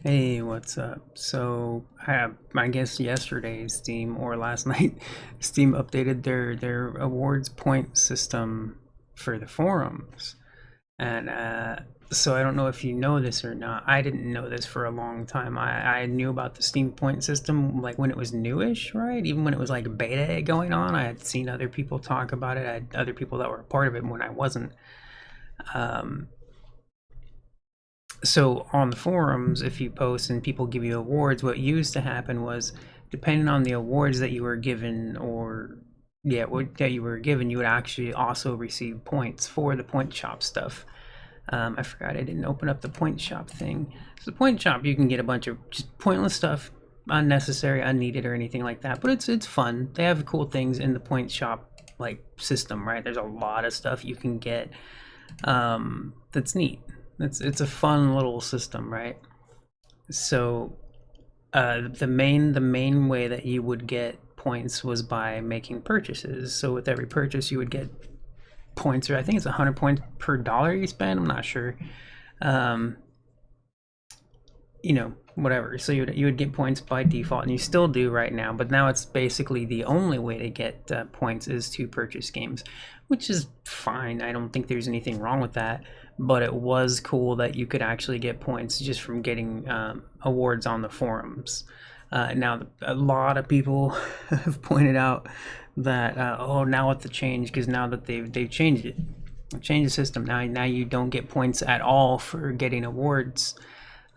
Hey, what's up? So, I guess yesterday Steam or last night Steam updated their awards point system for the forums. And so I don't know if you know this or not. I didn't know this for a long time. I knew about the Steam point system like when it was newish, right? Even when it was like beta going on, I had seen other people talk about it. I had other people that were a part of it when I wasn't. Um, so on the forums, if you post and people give you awards, what used to happen was, depending on the awards that you were given, or yeah, what that you were given, you would actually also receive points for the point shop stuff. I forgot I didn't open up the point shop thing. So the point shop, you can get a bunch of just pointless stuff, unnecessary, unneeded, or anything like that. But it's fun. They have cool things in the point shop like system, right? There's a lot of stuff you can get that's neat. It's a fun little system, right? So the main way that you would get points was by making purchases. So with every purchase, you would get points, or I think it's 100 points per dollar you spend. I'm not sure. Um, whatever. So you would get points by default, and you still do right now. But now it's basically the only way to get points is to purchase games, which is fine. I don't think there's anything wrong with that. But it was cool that you could actually get points just from getting awards on the forums. Now, a lot of people have pointed out that now with the change, because now that they've changed it, changed the system. Now you don't get points at all for getting awards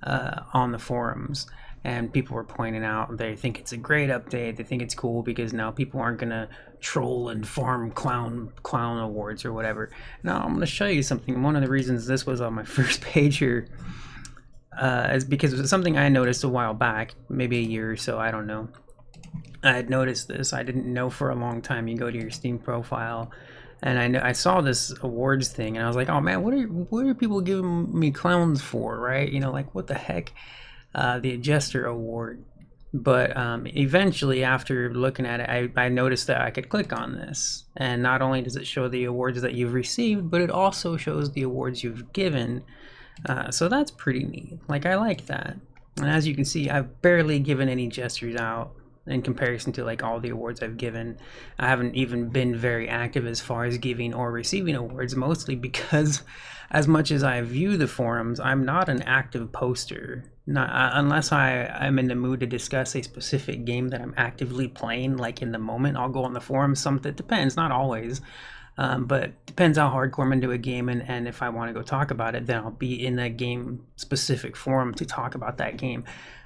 on the forums. And people were pointing out they think it's a great update. They think it's cool because now people aren't gonna troll and farm clown awards or whatever. Now I'm gonna show you something. One of the reasons this was on my first page here is because it was something I noticed a while back, maybe a year or so. I don't know. I had noticed this. I didn't know for a long time. You go to your Steam profile, and I saw this awards thing, and I was like, oh man, what are people giving me clowns for, right? Like what the heck? The Jester award. But eventually, after looking at it, I noticed that I could click on this, and not only does it show the awards that you've received, but it also shows the awards you've given. So that's pretty neat. Like, I like that. And as you can see, I've barely given any gestures out in comparison to like all the awards I've given. I haven't even been very active as far as giving or receiving awards, mostly because as much as I view the forums, I'm not an active poster. Not unless I'm in the mood to discuss a specific game that I'm actively playing, like in the moment. I'll go on the forums. Something depends, not always. But depends how hardcore I'm into a game, and if I want to go talk about it, then I'll be in that game specific forum to talk about that game.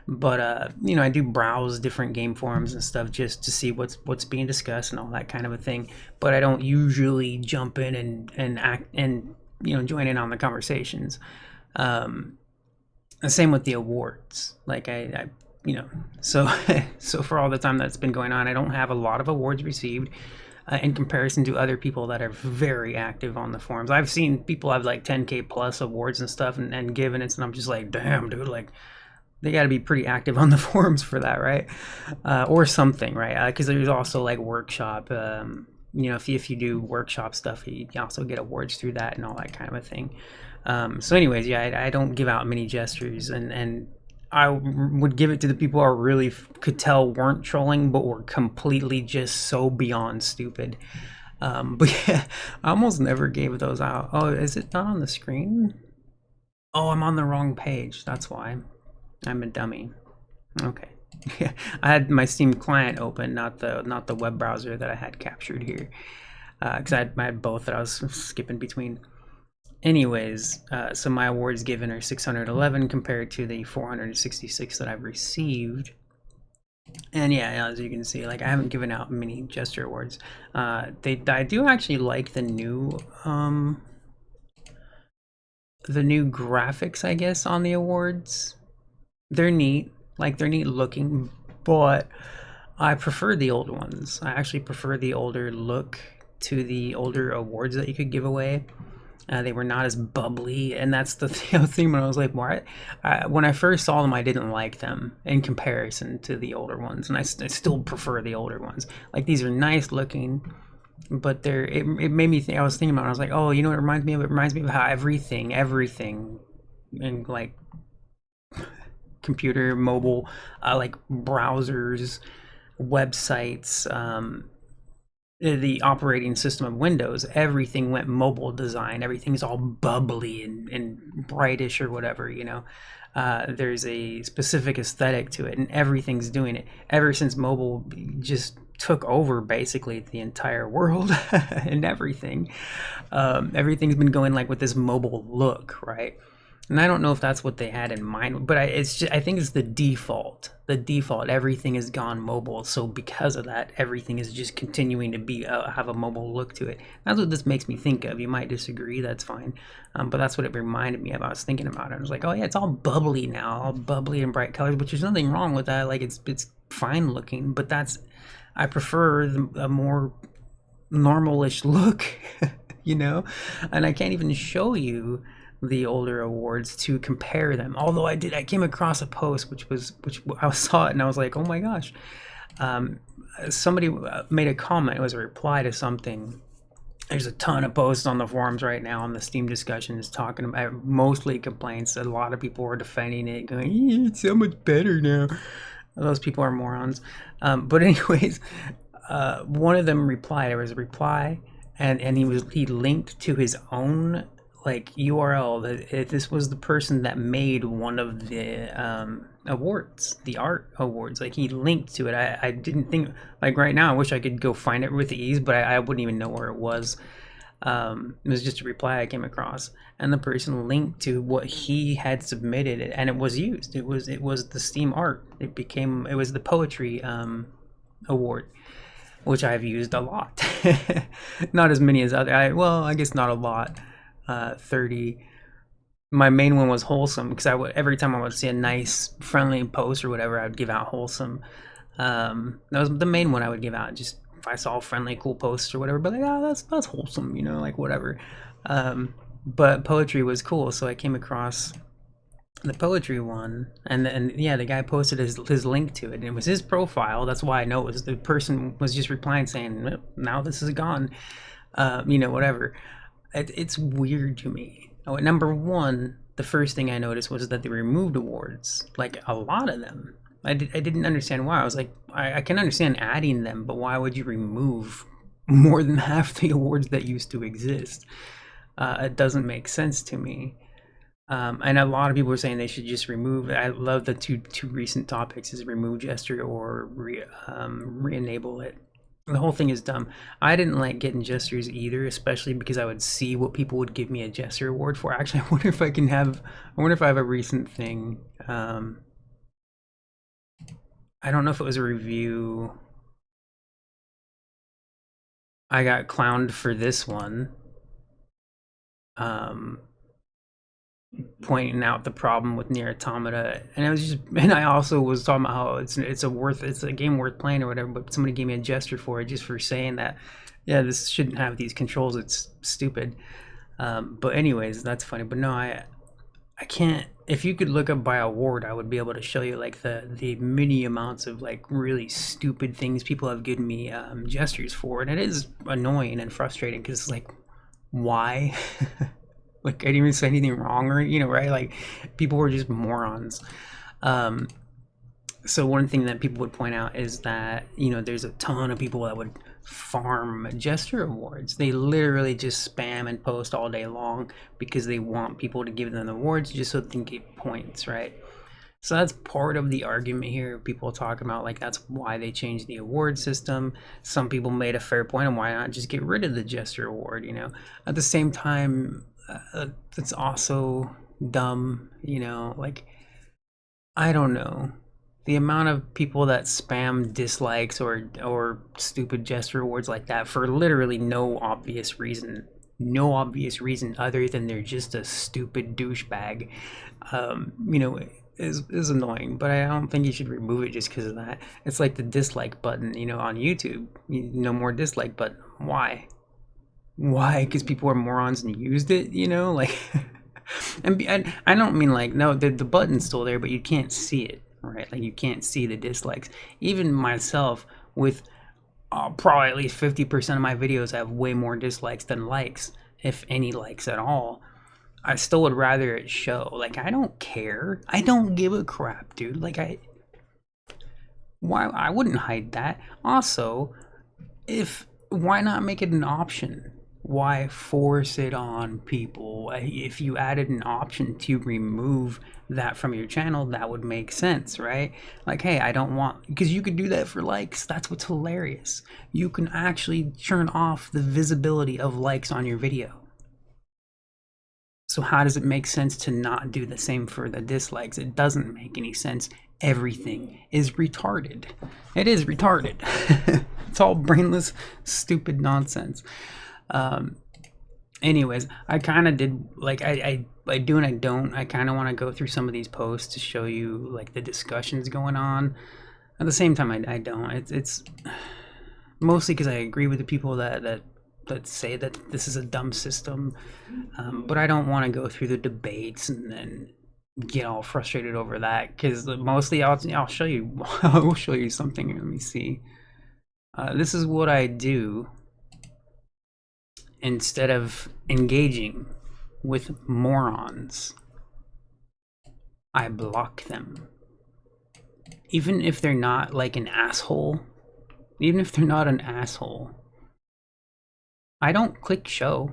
But I do browse different game forums and stuff just to see what's being discussed and all that kind of a thing. But I don't usually jump in and act and join in on the conversations. The same with the awards. Like so so for all the time that's been going on, I don't have a lot of awards received in comparison to other people that are very active on the forums. I've seen people have like 10K plus awards and stuff and given it, and I'm just like, damn, dude, like they got to be pretty active on the forums for that, right? Or something, right? Because there's also like workshop. If you do workshop stuff, you also get awards through that and all that kind of a thing. So, anyways, yeah, I don't give out many gestures, and I would give it to the people I really could tell weren't trolling, but were completely just so beyond stupid. But yeah, I almost never gave those out. Oh, is it not on the screen? Oh, I'm on the wrong page. That's why. I'm a dummy. Okay. Yeah, I had my Steam client open, not the web browser that I had captured here, because I had both that I was skipping between. Anyways, so my awards given are 611 compared to the 466 that I've received. And yeah, as you can see, like I haven't given out many gesture awards. I do actually like the new graphics, I guess, on the awards. They're neat, like they're neat looking, but I prefer the old ones. I actually prefer the older look to the older awards that you could give away. They were not as bubbly, and that's the thing. When I was like, "Why?" When I first saw them, I didn't like them in comparison to the older ones, and I still prefer the older ones. Like these are nice looking, but it made me think. I was thinking about it. I was like, "Oh, you know what it reminds me of? It reminds me of how everything, and like computer, mobile, like browsers, websites, the operating system of Windows, everything went mobile design. Everything's all bubbly and brightish or whatever, you know. There's a specific aesthetic to it, and everything's doing it. Ever since mobile just took over basically the entire world and everything, everything's been going like with this mobile look, right? And I don't know if that's what they had in mind, but I think it's the default. The default, everything has gone mobile. So because of that, everything is just continuing to be have a mobile look to it. That's what this makes me think of. You might disagree, that's fine, but that's what it reminded me of. I was thinking about it. I was like, oh yeah, it's all bubbly now, all bubbly and bright colors. Which there's nothing wrong with that. Like it's fine looking, but I prefer a more normalish look, you know. And I can't even show you the older awards to compare them. Although I came across a post which I saw it and I was like, oh my gosh. Somebody made a comment. It was a reply to something. There's a ton of posts on the forums right now on the Steam discussions talking about mostly complaints. A lot of people were defending it, going, it's so much better now. Those people are morons. But anyways, one of them replied. There was a reply, and he linked to his own like URL that this was the person that made one of the awards, the art awards. Like he linked to it. I didn't think, like right now I wish I could go find it with ease, but I wouldn't even know where it was. It was just a reply I came across, and the person linked to what he had submitted, and it was used. It was the Steam art. It was the poetry award, which I've used a lot. Not as many as other. I guess not a lot. 30. My main one was wholesome, because every time I would see a nice friendly post or whatever, I would give out wholesome. That was the main one I would give out, just if I saw a friendly cool post or whatever, but like, oh, that's wholesome, you know, like whatever. But poetry was cool, so I came across the poetry one, and yeah, the guy posted his link to it, and it was his profile. That's why I know it was the person was just replying saying, now this is gone, you know, whatever. It's weird to me. Oh, number one, the first thing I noticed was that they removed awards, like a lot of them. I didn't understand why. I was like, I can understand adding them, but why would you remove more than half the awards that used to exist? It doesn't make sense to me. And a lot of people are saying they should just remove. I love the two recent topics is remove jester or re-enable it. The whole thing is dumb. I didn't like getting gestures either, especially because I would see what people would give me a gesture award for. Actually, I wonder if I have a recent thing. I don't know if it was a review. I got clowned for this one. Pointing out the problem with Nier Automata, and I also was talking about how it's a game worth playing or whatever, but somebody gave me a gesture for it just for saying that, yeah, this shouldn't have these controls, it's stupid. But anyways, that's funny. But no, I can't. If you could look up by award, I would be able to show you like the many amounts of like really stupid things people have given me gestures for, and it is annoying and frustrating because it's like, why? Like I didn't even say anything wrong, or you know, right? Like people were just morons. So one thing that people would point out is that, you know, there's a ton of people that would farm gesture awards. They literally just spam and post all day long because they want people to give them awards just so they can get points, right? So that's part of the argument here. People talking about like that's why they changed the award system. Some people made a fair point on why not just get rid of the gesture award, you know. At the same time, it's also dumb, you know, like I don't know, the amount of people that spam dislikes or stupid gesture awards like that for literally no obvious reason other than they're just a stupid douchebag, you know, is annoying. But I don't think you should remove it just because of that. It's like the dislike button, you know, on YouTube. No more dislike button. Why? Because people are morons and used it, you know, like. And I don't mean like, no, the button's still there, but you can't see it, right? Like you can't see the dislikes. Even myself, with probably at least 50% of my videos have way more dislikes than likes, if any likes at all. I still would rather it show. Like, I don't care. I don't give a crap, dude. Like, why I wouldn't hide that. Also, if why not make it an option? Why force it on people? If you added an option to remove that from your channel, that would make sense, right? Like, hey, I don't want, because you could do that for likes. That's what's hilarious. You can actually turn off the visibility of likes on your video. So how does it make sense to not do the same for the dislikes? It doesn't make any sense. Everything is retarded. It is retarded. It's all brainless, stupid nonsense. Anyways, I kind of did, like, I do and I don't. I kind of want to go through some of these posts to show you, like, the discussions going on. At the same time, I don't. It's mostly because I agree with the people that say that this is a dumb system, but I don't want to go through the debates and then get all frustrated over that, because mostly I'll show you I'll show you something. Let me see. This is what I do. Instead of engaging with morons, I block them. Even if they're not like an asshole, even if they're not an asshole, I don't click show.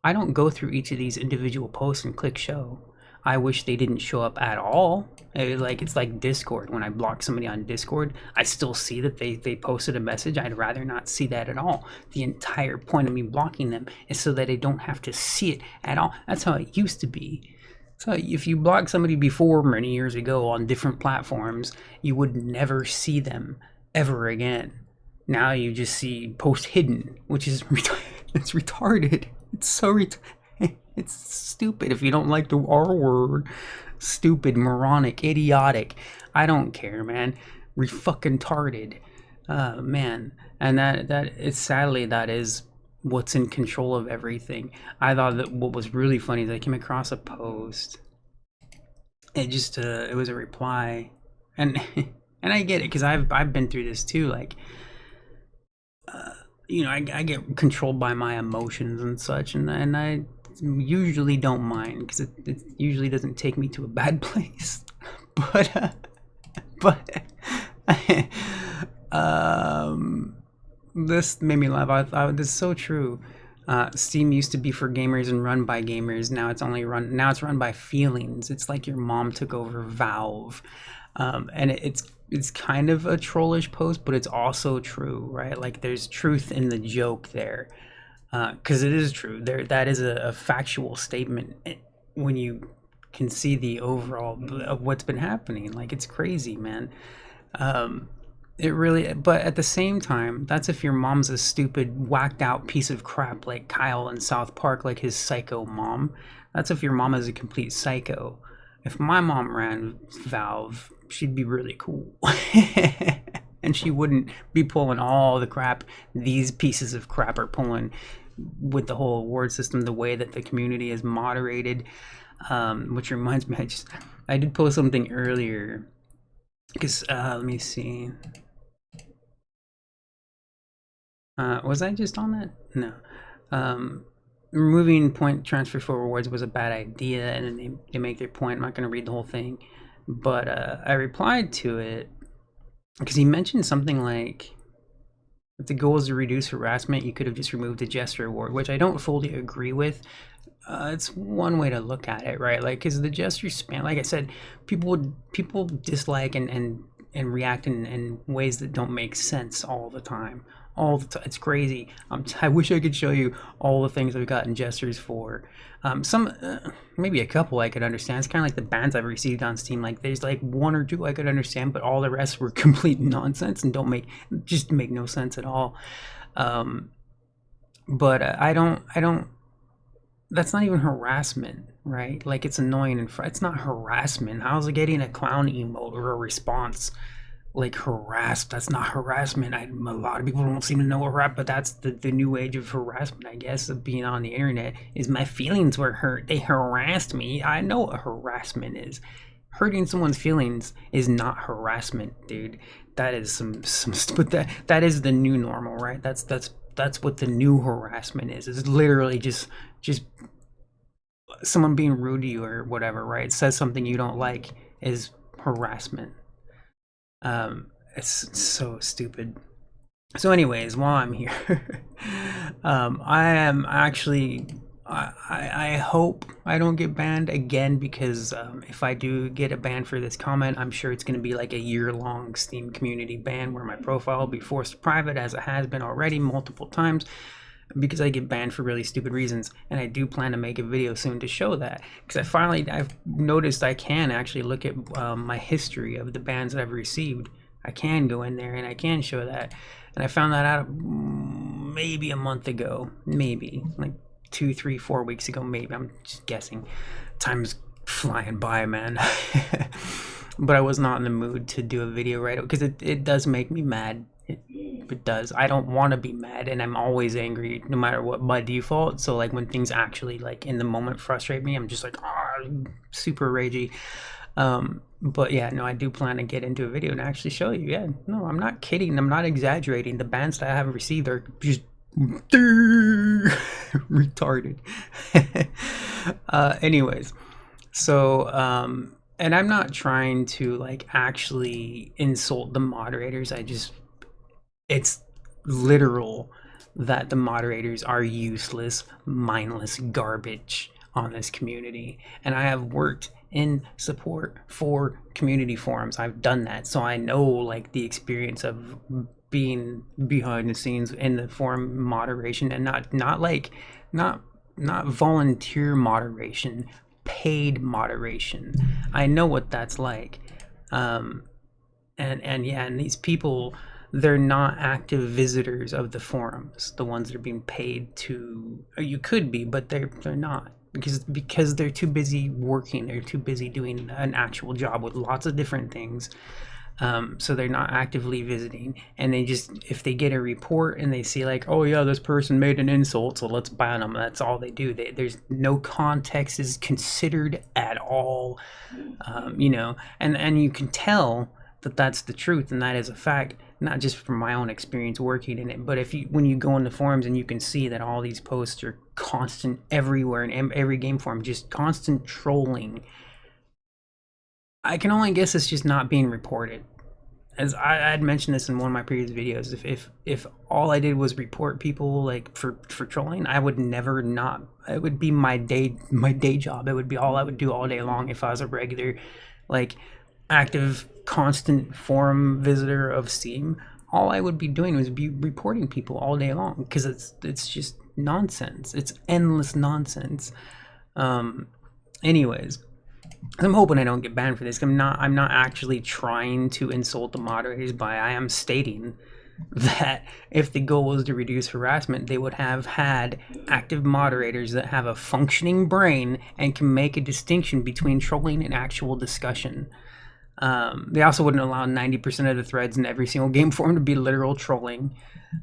I don't go through each of these individual posts and click show. I wish they didn't show up at all. It's like Discord. When I block somebody on Discord, I still see that they posted a message. I'd rather not see that at all. The entire point of me blocking them is so that I don't have to see it at all. That's how it used to be. So if you block somebody before, many years ago, on different platforms, you would never see them ever again. Now you just see post hidden, which is it's retarded. It's so retarded. It's stupid. If you don't like the R word, stupid, moronic, idiotic, I don't care, man. Fucking tarded, man. And that is, sadly, that is what's in control of everything. I thought that what was really funny is I came across a post. It just it was a reply, and and I get it, because I've been through this too. Like, you know, I get controlled by my emotions and such, and I usually don't mind, because it usually doesn't take me to a bad place. But this made me laugh. This is so true. Steam used to be for gamers and run by gamers. Now it's run by feelings. It's like your mom took over Valve. And it's kind of a trollish post, but it's also true, right? Like, there's truth in the joke there, because it is true. That is a factual statement when you can see the overall of what's been happening. Like, it's crazy, man. It really, but at the same time, that's if your mom's a stupid, whacked out piece of crap like Kyle in South Park, like his psycho mom. That's if your mom is a complete psycho. If my mom ran Valve, she'd be really cool. And she wouldn't be pulling all the crap these pieces of crap are pulling with the whole award system, the way that the community is moderated. Which reminds me, I did post something earlier, because let me see. Was I just on that? No. Removing point transfer for rewards was a bad idea, and then they make their point. I'm not going to read the whole thing, but I replied to it because he mentioned something like, if the goal is to reduce harassment, you could have just removed the jester award, which I don't fully agree with. It's one way to look at it, right? Like, because the jester spam, like I said, people dislike and react in ways that don't make sense all the time. It's crazy. I wish I could show you all the things I've gotten gestures for. Some, maybe a couple I could understand. It's kind of like the bans I've received on Steam. Like, there's like one or two I could understand, but all the rest were complete nonsense and just make no sense at all. But I don't. That's not even harassment, right? Like, it's annoying and it's not harassment. How's it getting a clown emote or a response like harassed? That's not harassment. A lot of people don't seem to know what harassment, but that's the new age of harassment, I guess, of being on the internet. Is my feelings were hurt, they harassed me. I know what harassment is. Hurting someone's feelings is not harassment, dude. That is some but that is the new normal, right? That's what the new harassment is. It's literally just someone being rude to you or whatever, right? Says something you don't like is harassment. It's so stupid. So anyways, while I'm here, I am actually, I hope I don't get banned again, because if I do get a ban for this comment, I'm sure it's going to be like a year-long Steam community ban where my profile will be forced private, as it has been already multiple times, because I get banned for really stupid reasons. And I do plan to make a video soon to show that, because I've noticed I can actually look at my history of the bans that I've received. I can go in there and I can show that. And I found that out maybe a month ago, maybe like 2, 3, 4 weeks ago, maybe. I'm just guessing. Time's flying by, man. But I was not in the mood to do a video right, because it does make me mad. It does. I don't want to be mad, and I'm always angry no matter what by default. So like when things actually like in the moment frustrate me, I'm just like, super ragey. But yeah, no, I do plan to get into a video and actually show you. Yeah, no, I'm not kidding. I'm not exaggerating. The bans that I have received are just retarded. Anyways, so and I'm not trying to like actually insult the moderators. It's literal that the moderators are useless, mindless garbage on this community. And I have worked in support for community forums. I've done that, so I know like the experience of being behind the scenes in the forum moderation, and not volunteer moderation, paid moderation. I know what that's like. And yeah, and these people, they're not active visitors of the forums, the ones that are being paid to. Or you could be, but they're not, because they're too busy working. They're too busy doing an actual job with lots of different things. So they're not actively visiting, and they just, if they get a report and they see like, oh yeah, this person made an insult, so let's ban them. That's all they do. There's no context is considered at all, you know, and you can tell that that's the truth, and that is a fact, not just from my own experience working in it, but when you go in the forums and you can see that all these posts are constant everywhere in every game forum, just constant trolling. I can only guess it's just not being reported. As I had mentioned this in one of my previous videos, if all I did was report people like for trolling, I would never not. It would be my day job. It would be all I would do all day long if I was a regular, like, active, constant forum visitor of Steam. All I would be doing was be reporting people all day long, because it's just nonsense. It's endless nonsense. Anyways, I'm hoping I don't get banned for this. I'm not actually trying to insult the moderators, by I am stating that if the goal was to reduce harassment, they would have had active moderators that have a functioning brain and can make a distinction between trolling and actual discussion. They also wouldn't allow 90% of the threads in every single game forum to be literal trolling.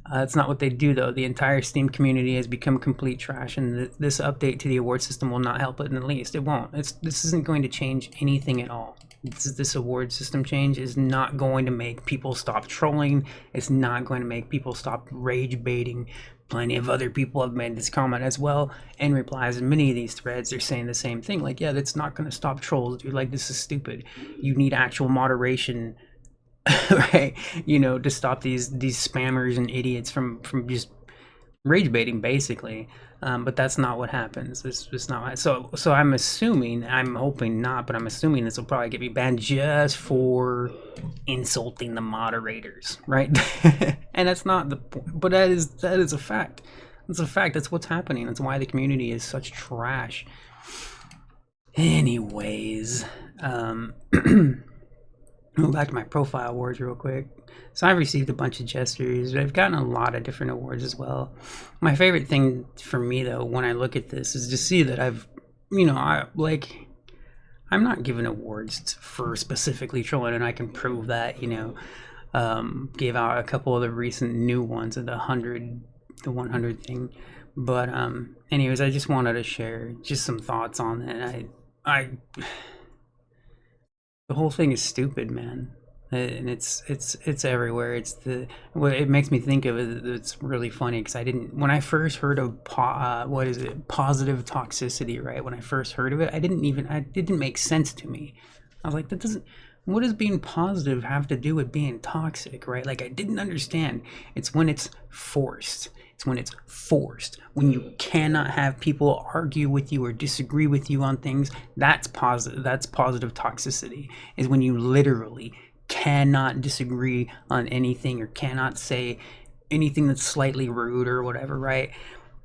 That's not what they do, though. The entire Steam community has become complete trash, and this update to the award system will not help it in the least. It won't. This isn't going to change anything at all. This award system change is not going to make people stop trolling. It's not going to make people stop rage baiting. Plenty of other people have made this comment as well in replies in many of these threads. They're saying the same thing, like, yeah, that's not going to stop trolls, dude. Like, this is stupid. You need actual moderation, right, you know, to stop these spammers and idiots from just rage baiting, basically. But that's not what happens. It's not. So I'm assuming, I'm hoping not, but I'm assuming this will probably get me banned just for insulting the moderators, right? And that's not the point, but that is a fact. That's a fact. That's what's happening. That's why the community is such trash. Anyways, go back to my profile awards real quick. So I've received a bunch of jesters. I've gotten a lot of different awards as well. My favorite thing for me, though, when I look at this, is to see that I've, you know, I'm not given awards for specifically trolling, and I can prove that, you know. Gave out a couple of the recent new ones of the 100 thing. But anyways, I just wanted to share just some thoughts on it. The whole thing is stupid, man. and it's everywhere. It's the what it makes me think of is it's really funny because I didn't when I first heard of what is it, positive toxicity, right? When I first heard of it, it didn't make sense to me. I was like, that doesn't. What does being positive have to do with being toxic, right? Like I didn't understand. It's when it's forced. It's when it's forced. When you cannot have people argue with you or disagree with you on things. That's positive. That's positive toxicity. Is when you literally cannot disagree on anything or cannot say anything that's slightly rude or whatever, right?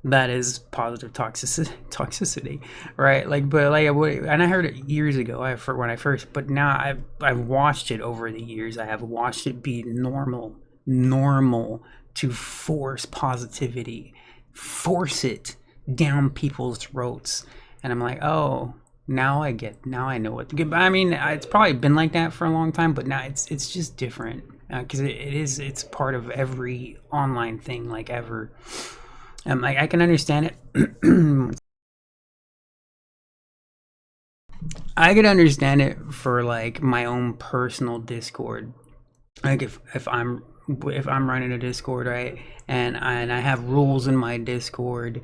That is positive toxicity, right? Like, but like, and I heard it years ago. When I first, but now I've watched it over the years. I have watched it be normal to force positivity, force it down people's throats, and I'm like, oh, now I know what to get. I mean, it's probably been like that for a long time, but now it's just different because it's part of every online thing, like ever. Like I can understand it. I could understand it for like my own personal Discord. Like if I'm running a Discord, right, and I have rules in my Discord,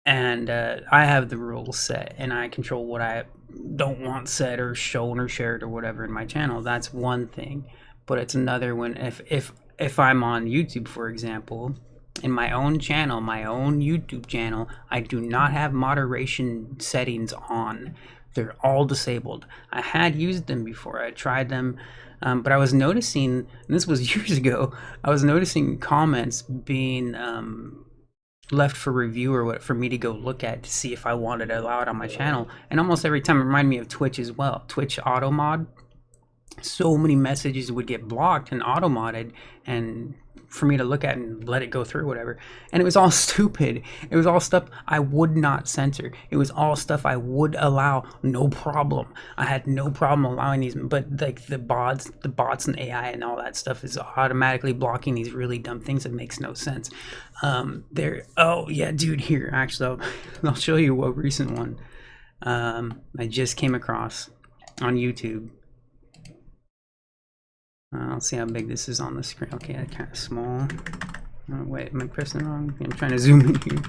and I have the rules set, and I control what I don't want said or shown or shared or whatever in my channel. That's one thing, but it's another when if I'm on YouTube, for example, in my own channel, my own YouTube channel, I do not have moderation settings on. They're all disabled. I had used them before. I tried them, but I was noticing, and this was years ago, I was noticing comments being left for review or what for me to go look at to see if I wanted to allow it on my channel. And almost every time it reminded me of Twitch as well. Twitch auto mod. So many messages would get blocked and auto modded, and for me to look at and let it go through, whatever. And it was all stupid. It was all stuff I would not censor. It was all stuff I would allow, no problem. I had no problem allowing these, but like the bots and AI and all that stuff is automatically blocking these really dumb things that makes no sense. Oh yeah, dude, here, actually, I'll show you a recent one I just came across on YouTube. I'll see how big this is on the screen. Okay, that's kind of small. Oh, wait, am I pressing it wrong? I'm trying to zoom in here.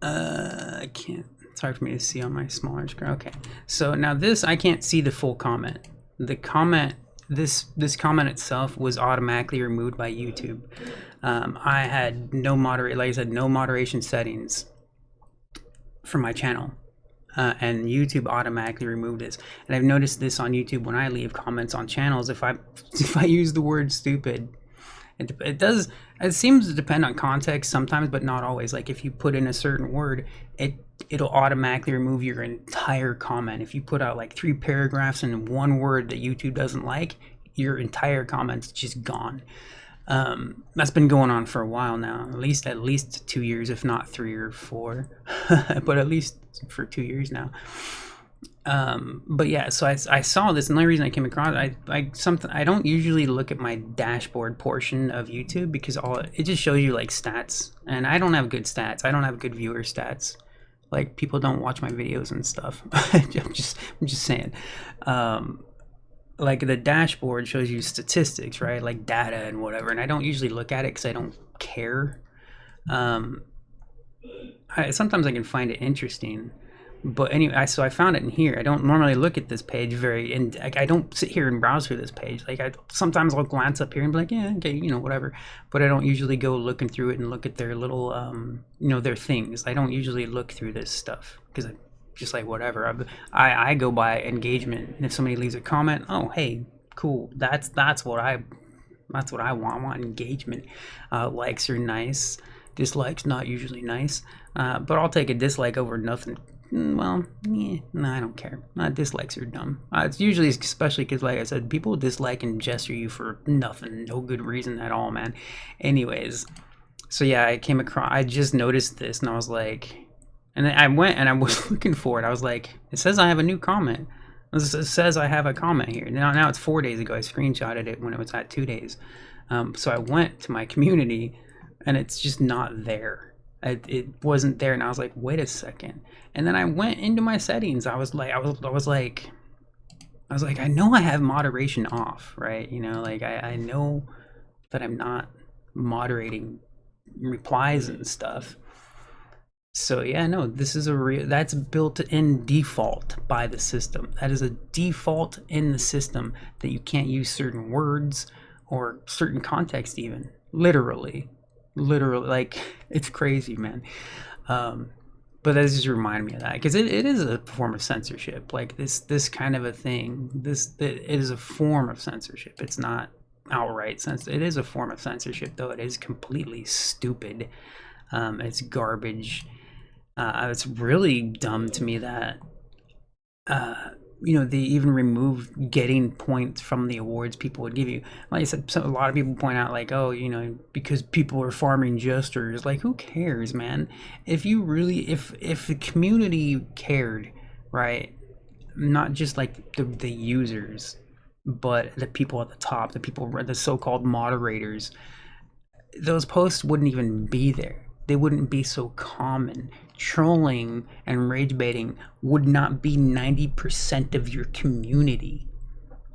I can't. It's hard for me to see on my smaller screen. Okay, so now this, I can't see the full comment. The comment, this comment itself was automatically removed by YouTube. I had no like I said, no moderation settings for my channel. And YouTube automatically removed this. And I've noticed this on YouTube when I leave comments on channels. If I use the word stupid, it seems to depend on context sometimes, but not always. Like if you put in a certain word, it'll automatically remove your entire comment. If you put out like 3 paragraphs in one word that YouTube doesn't like, your entire comment's just gone. That's been going on for a while now, at least 2 years, if not 3 or 4, but at least for 2 years now. But yeah, so I saw this, and the only reason I came across it, I don't usually look at my dashboard portion of YouTube because it just shows you like stats, and I don't have good stats. I don't have good viewer stats. Like people don't watch my videos and stuff. I'm just saying. Like the dashboard shows you statistics, right? Like data and whatever. And I don't usually look at it because I don't care. Sometimes I can find it interesting, but anyway, so I found it in here. I don't normally look at this page and I don't sit here and browse through this page. Like sometimes I'll glance up here and be like, yeah, okay, whatever. But I don't usually go looking through it and look at their little, their things. I don't usually look through this stuff because just like whatever. I go by engagement. And if somebody leaves a comment, oh hey, cool. That's what I want. I want engagement. Likes are nice. Dislikes not usually nice. But I'll take a dislike over nothing. Well, yeah, no, I don't care. Dislikes are dumb. It's usually, especially because, like I said, people dislike and gesture you for nothing, no good reason at all, man. Anyways, so yeah, I just noticed this, and I was like. And then I went and I was looking for it. I was like, it says I have a new comment. It says I have a comment here. Now it's 4 days ago. I screenshotted it when it was at 2 days. So I went to my community and it's just not there. It wasn't there. And I was like, wait a second. And then I went into my settings. I was like, I was like, I know I have moderation off, right? You know, like I know that I'm not moderating replies and stuff. So yeah, no, this is a real, that's built in default by the system. That is a default in the system, that you can't use certain words or certain context even. Literally, like it's crazy, man. But that just reminded me of that, because it is a form of censorship. Like this kind of a thing. It is a form of censorship. It's not outright censorship. It is a form of censorship, though it is completely stupid. It's garbage. It's really dumb to me that they even removed getting points from the awards people would give you. Like I said, a lot of people point out, like, oh, because people are farming jesters. Like, who cares, man? If you really, if the community cared, right? Not just like the users, but the people at the top, the so-called moderators, those posts wouldn't even be there. They wouldn't be so common. Trolling and rage baiting would not be 90% of your community.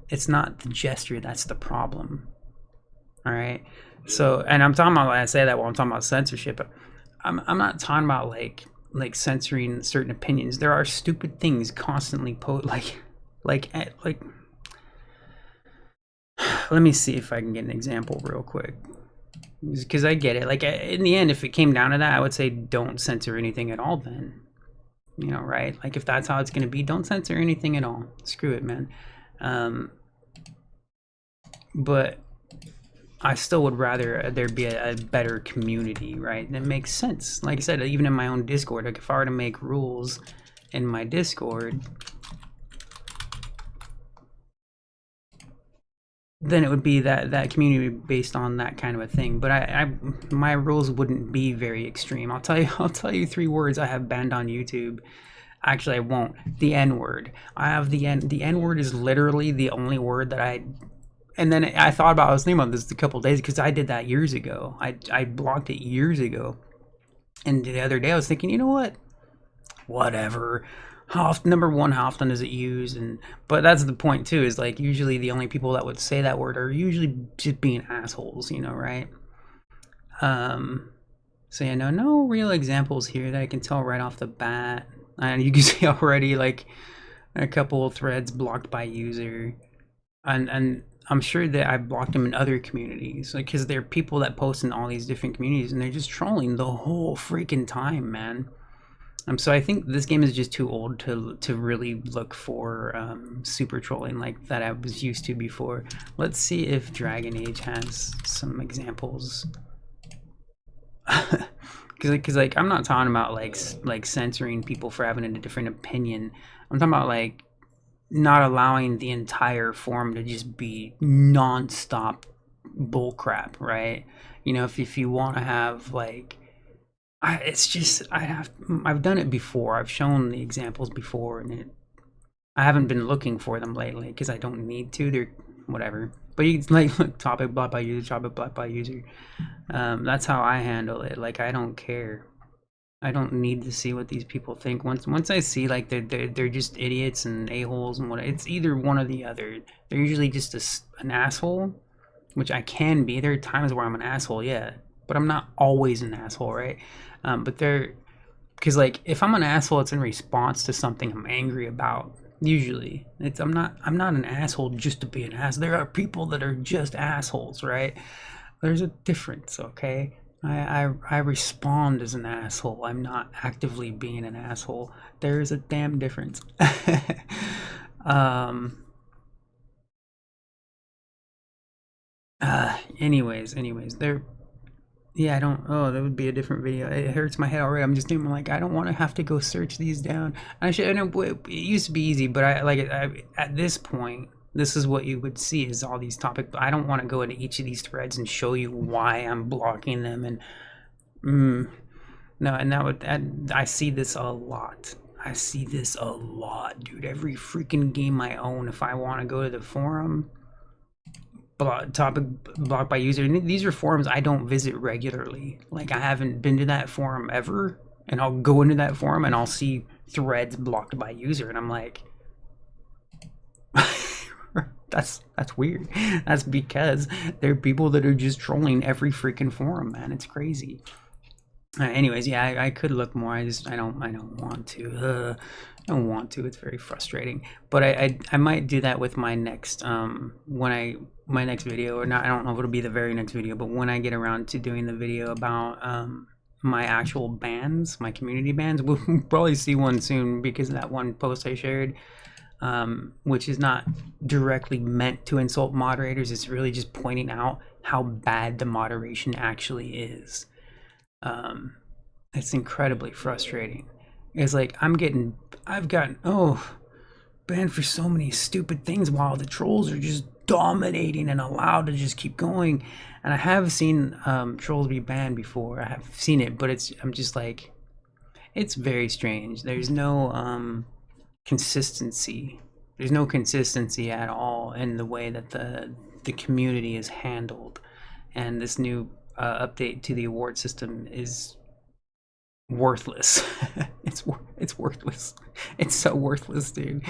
It's not the jester that's the problem. All right. So, and I'm talking about, I say that while I'm talking about censorship, but I'm not talking about like censoring certain opinions. There are stupid things constantly like let me see if I can get an example real quick, because I get it. Like, in the end, if it came down to that, I would say don't censor anything at all then. Right? Like, if that's how it's going to be, don't censor anything at all. Screw it, man. But I still would rather there be a better community, right? That makes sense. Like I said, even in my own Discord, like if I were to make rules in my Discord, then it would be that community based on that kind of a thing. But my rules wouldn't be very extreme. I'll tell you 3 words I have banned on YouTube. Actually, I won't. The N-word. I have the N-word is literally the only word that and then I thought about, I was thinking about this a couple days, because I did that years ago. I blocked it years ago. And the other day I was thinking, you know what? Whatever. Number one, how often is it used? But that's the point too, is like usually the only people that would say that word are usually just being assholes, right? So yeah, no real examples here that I can tell right off the bat. And you can see already like a couple of threads blocked by user, and I'm sure that I blocked them in other communities, like, because there are people that post in all these different communities and they're just trolling the whole freaking time, man. So I think this game is just too old to really look for super trolling like that I was used to before. Let's see if Dragon Age has some examples. Because like, I'm not talking about like censoring people for having a different opinion. I'm talking about like not allowing the entire forum to just be non-stop bullcrap, right? If you want to have like, I've done it before. I've shown the examples before, and I haven't been looking for them lately because I don't need to. They're whatever. But you like, look, topic blocked by user, topic blocked by user. That's how I handle it. Like, I don't care. I don't need to see what these people think. Once I see like they're just idiots and a-holes and what, it's either one or the other. They're usually just an asshole, which I can be. There are times where I'm an asshole, yeah, but I'm not always an asshole, right? But because like, if I'm an asshole, it's in response to something I'm angry about. Usually, I'm not an asshole just to be an ass. There are people that are just assholes, right? There's a difference, okay? I respond as an asshole. I'm not actively being an asshole. There is a damn difference. Anyways, yeah, I don't, oh, that would be a different video. It hurts my head already. I'm just thinking, like, I don't want to have to go search these down. I know it used to be easy, but at this point, this is what you would see, is all these topics. I don't want to go into each of these threads and show you why I'm blocking them. And no, and I see this a lot. Dude. Every freaking game I own, if I want to go to the forum, topic blocked by user. And these are forums I don't visit regularly. Like, I haven't been to that forum ever, and I'll go into that forum and I'll see threads blocked by user, and I'm like, that's weird. That's because there are people that are just trolling every freaking forum, man. It's crazy. Anyways, yeah, I could look more. I don't want to. I don't want to. It's very frustrating. But I might do that with my next my next video, or not. I don't know if it'll be the very next video, but when I get around to doing the video about my actual bans, my community bans, we'll probably see one soon, because of that one post I shared, which is not directly meant to insult moderators. It's really just pointing out how bad the moderation actually is. It's incredibly frustrating. It's like I've gotten banned for so many stupid things, while the trolls are just dominating and allowed to just keep going. And I have seen trolls be banned before. I have seen it, but I'm just like, it's very strange. There's no consistency. There's no consistency at all in the way that the community is handled. And this new update to the award system is worthless. it's worthless. It's so worthless, dude.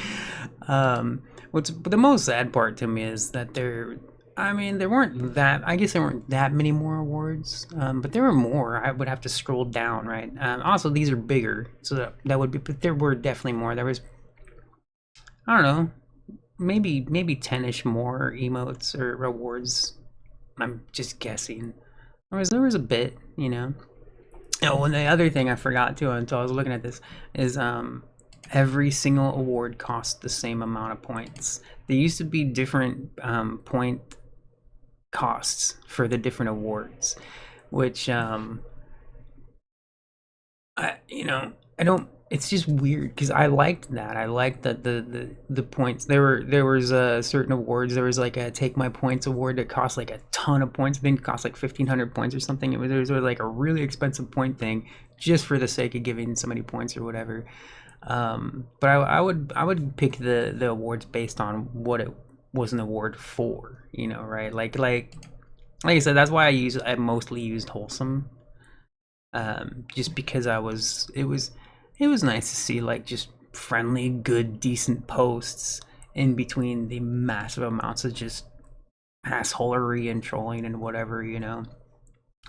What's the most sad part to me is that there weren't that, I guess there weren't that many more awards, but there were more. I would have to scroll down, right? Also, these are bigger, so that would be, but there were definitely more. There was, I don't know, maybe 10ish more emotes or awards. I'm just guessing. There was a bit, you know. Oh, and the other thing I forgot to until I was looking at this is every single award costs the same amount of points. There used to be different point costs for the different awards, which I don't. It's just weird, because I liked that. I liked that the points. There was certain awards. There was like a Take My Points award that cost like a ton of points. I think it cost like 1,500 points or something. There was like a really expensive point thing, just for the sake of giving so many points or whatever. But I would pick the awards based on what it was an award for. You know, right? Like I said, that's why I mostly used Wholesome. Just because it was nice to see like just friendly, good, decent posts in between the massive amounts of just assholery and trolling and whatever, you know.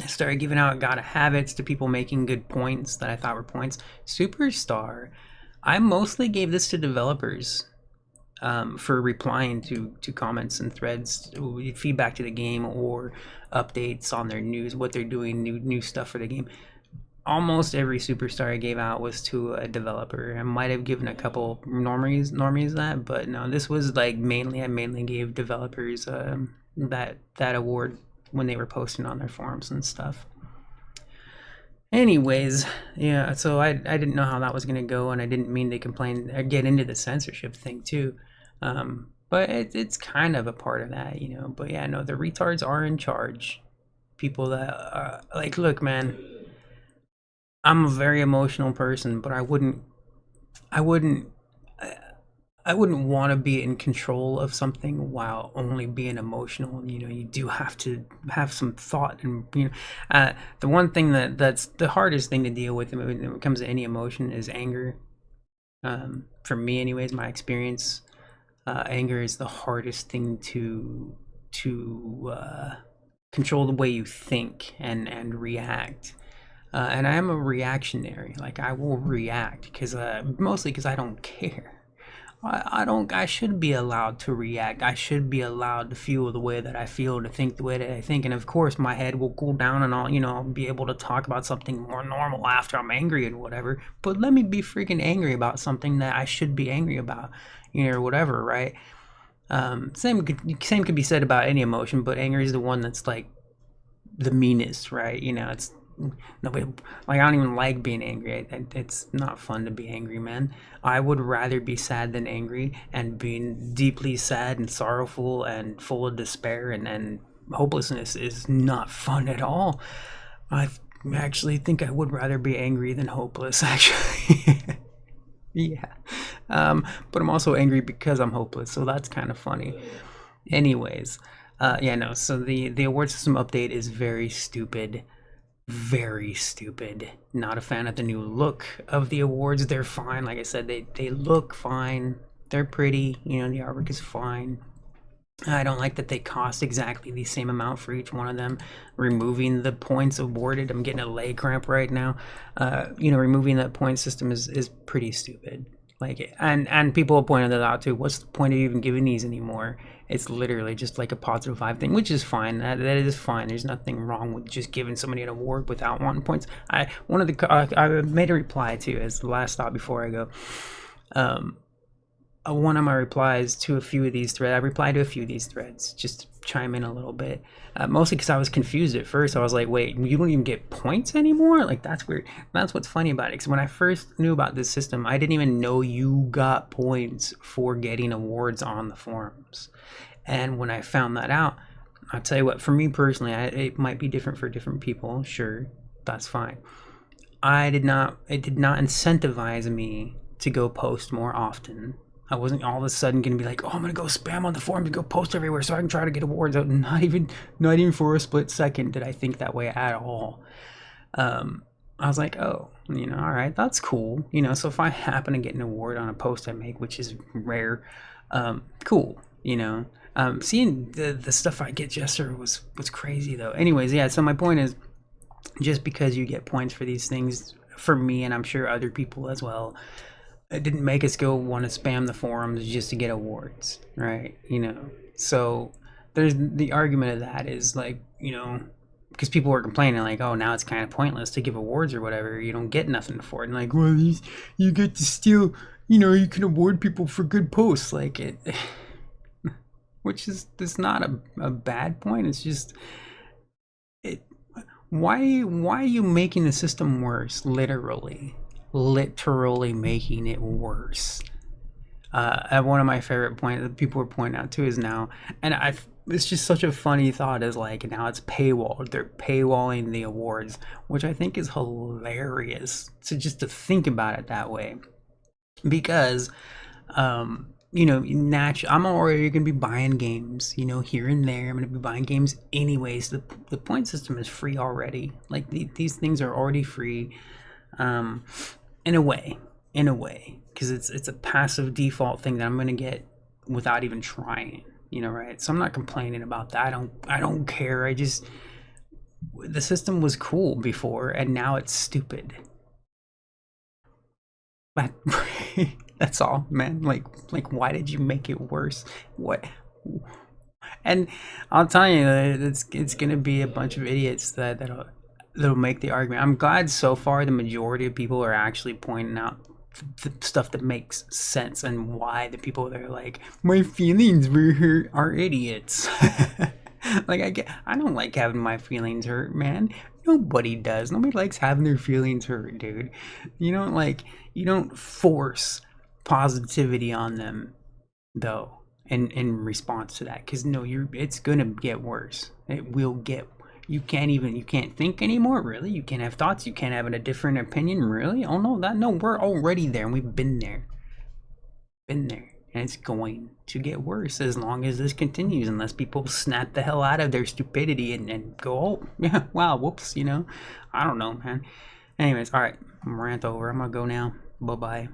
I started giving out gotta have it's to people making good points that I thought were points. Superstar, I mostly gave this to developers for replying to comments and threads, feedback to the game, or updates on their news, what they're doing, new stuff for the game. Almost every superstar I gave out was to a developer. I might have given a couple normies that, but no, this was like I mainly gave developers that award when they were posting on their forums and stuff. Anyways, yeah, so I didn't know how that was gonna go, and I didn't mean to complain or get into the censorship thing too. But it's kind of a part of that, you know. But yeah, no, the retards are in charge. People that are like, look, man, I'm a very emotional person, but I wouldn't want to be in control of something while only being emotional. You know, you do have to have some thought, and the one thing that's the hardest thing to deal with when it comes to any emotion is anger. For me, anyways, my experience, anger is the hardest thing to control the way you think and react. And I am a reactionary. Like, I will react mostly because I don't care. I should be allowed to react. I should be allowed to feel the way that I feel, to think the way that I think. And of course, my head will cool down, and I'll be able to talk about something more normal after I'm angry and whatever. But let me be freaking angry about something that I should be angry about, or whatever, right? Same could be said about any emotion, but anger is the one that's like the meanest, right? It's nobody, like, I don't even like being angry. It's not fun to be angry, man. I would rather be sad than angry, and being deeply sad and sorrowful and full of despair and hopelessness is not fun at all. I actually think I would rather be angry than hopeless, actually. Yeah. But I'm also angry because I'm hopeless, so that's kind of funny. Anyways, so the award system update is very stupid. Very stupid. Not a fan of the new look of the awards. They're fine. Like I said, they look fine. They're pretty. The artwork is fine. I don't like that they cost exactly the same amount for each one of them. Removing the points awarded, I'm getting a leg cramp right now. Removing that point system is pretty stupid. Like, and people have pointed that out too. What's the point of even giving these anymore? It's literally just like a positive 5 thing, which is fine. That is fine. There's nothing wrong with just giving somebody an award without wanting points. I made a reply to as the last thought before I go. One of my replies to a few of these threads, I replied to a few of these threads, just to chime in a little bit. Mostly because I was confused at first. I was like, wait, you don't even get points anymore? Like, that's weird. That's what's funny about it. Because when I first knew about this system, I didn't even know you got points for getting awards on the forums. And when I found that out, I'll tell you what, for me personally, it might be different for different people. Sure, that's fine. It did not incentivize me to go post more often. I wasn't all of a sudden going to be like, oh, I'm going to go spam on the forums and go post everywhere so I can try to get awards. Not even for a split second did I think that way at all. I was like, oh, all right, that's cool. So if I happen to get an award on a post I make, which is rare, cool, seeing the stuff I get Jester was crazy though. Anyways, yeah, so my point is, just because you get points for these things, for me, and I'm sure other people as well, it didn't make us go want to spam the forums just to get awards, right? So there's the argument of that is like, because people were complaining like, oh, now it's kind of pointless to give awards or whatever. You don't get nothing for it. And like, well, you get to steal, you can award people for good posts, like it, which is not a bad point. It's just why are you making the system worse? Literally making it worse. One of my favorite points that people were pointing out too is now, and it's just such a funny thought, is like now it's paywalled. They're paywalling the awards, which I think is hilarious to think about it that way, because naturally, I'm already going to be buying games, here and there. I'm going to be buying games anyways. The point system is free already. Like these things are already free, in a way, because it's a passive default thing that I'm going to get without even trying, right? So I'm not complaining about that. I don't care. The system was cool before, and now it's stupid. But that's all, man. Like why did you make it worse? What? And I'll tell you, it's gonna be a bunch of idiots that'll make the argument. I'm glad so far the majority of people are actually pointing out the stuff that makes sense and why the people that are like, my feelings were hurt are idiots. Like I don't like having my feelings hurt, man. Nobody does. Nobody likes having their feelings hurt, dude. You don't force positivity on them though in response to that, because it's gonna get worse. It will get. You can't think anymore, really? You can't have thoughts? You can't have a different opinion, really? Oh no, we're already there, and we've been there. And it's going to get worse as long as this continues, unless people snap the hell out of their stupidity and go, oh, yeah, wow, whoops, I don't know, man. Anyways, all right, I'm rant over. I'm gonna go now. Bye-bye.